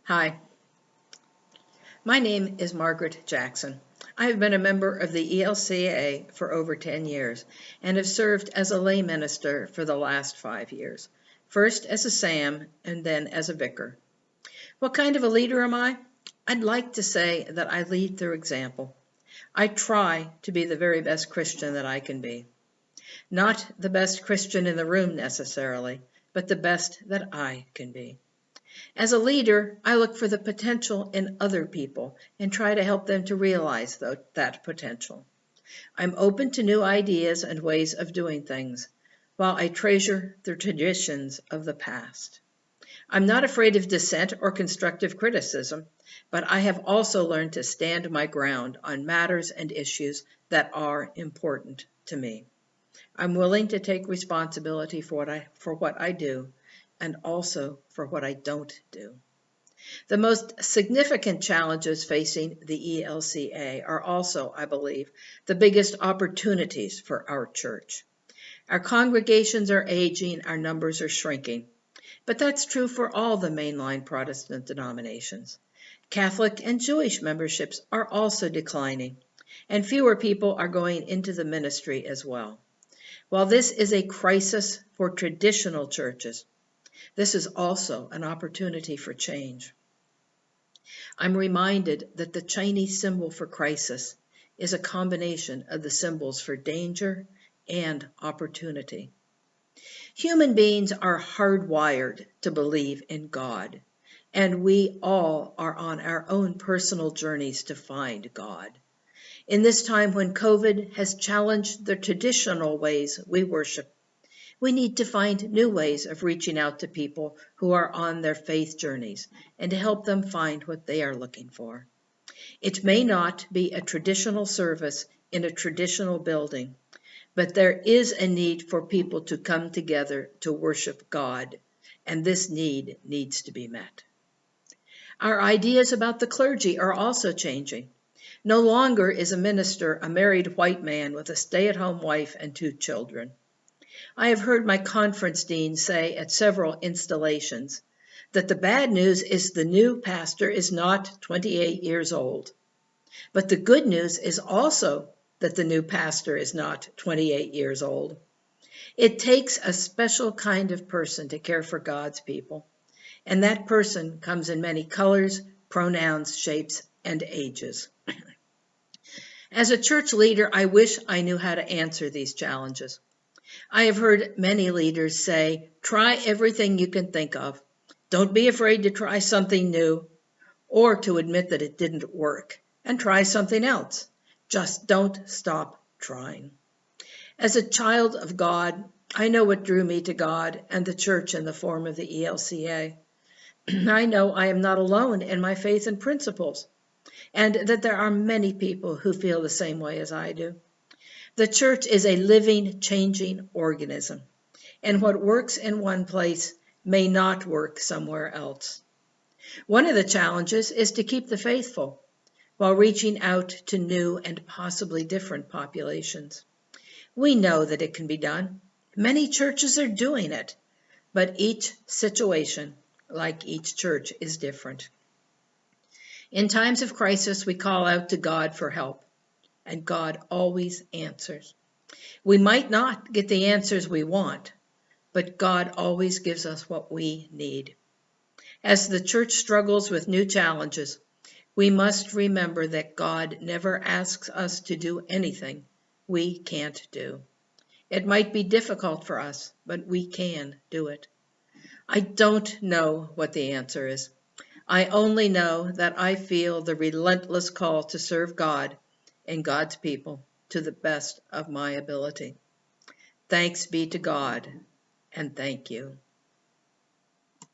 Hi, my name is Margaret Jackson. I have been a member of the ELCA for over 10 years and have served as a lay minister for the last 5 years, first as a SAM and then as a vicar. What kind of a leader am I? I'd like to say that I lead through example. I try to be the very best Christian that I can be. Not the best Christian in the room necessarily, but the best that I can be. As a leader, I look for the potential in other people and try to help them to realize that potential. I'm open to new ideas and ways of doing things, while I treasure the traditions of the past. I'm not afraid of dissent or constructive criticism, but I have also learned to stand my ground on matters and issues that are important to me. I'm willing to take responsibility for what I do and also for what I don't do. The most significant challenges facing the ELCA are also, I believe, the biggest opportunities for our church. Our congregations are aging, our numbers are shrinking, but that's true for all the mainline Protestant denominations. Catholic and Jewish memberships are also declining, and fewer people are going into the ministry as well. While this is a crisis for traditional churches, this is also an opportunity for change. I'm reminded that the Chinese symbol for crisis is a combination of the symbols for danger and opportunity. Human beings are hardwired to believe in God, and we all are on our own personal journeys to find God. In this time when COVID has challenged the traditional ways we worship, we need to find new ways of reaching out to people who are on their faith journeys and to help them find what they are looking for. It may not be a traditional service in a traditional building, but there is a need for people to come together to worship God, and this need needs to be met. Our ideas about the clergy are also changing. No longer is a minister a married white man with a stay-at-home wife and 2 children. I have heard my conference dean say at several installations that the bad news is the new pastor is not 28 years old. But the good news is also that the new pastor is not 28 years old. It takes a special kind of person to care for God's people, and that person comes in many colors, pronouns, shapes, and ages. As a church leader, I wish I knew how to answer these challenges. I have heard many leaders say, try everything you can think of. Don't be afraid to try something new or to admit that it didn't work and try something else. Just don't stop trying. As a child of God, I know what drew me to God and the church in the form of the ELCA. I know I am not alone in my faith and principles, and that there are many people who feel the same way as I do. The church is a living, changing organism, and what works in one place may not work somewhere else. One of the challenges is to keep the faithful while reaching out to new and possibly different populations. We know that it can be done. Many churches are doing it, but each situation, like each church, is different. In times of crisis, we call out to God for help, and God always answers. We might not get the answers we want, but God always gives us what we need. As the church struggles with new challenges, we must remember that God never asks us to do anything we can't do. It might be difficult for us, but we can do it. I don't know what the answer is. I only know that I feel the relentless call to serve God and God's people to the best of my ability. Thanks be to God, and thank you.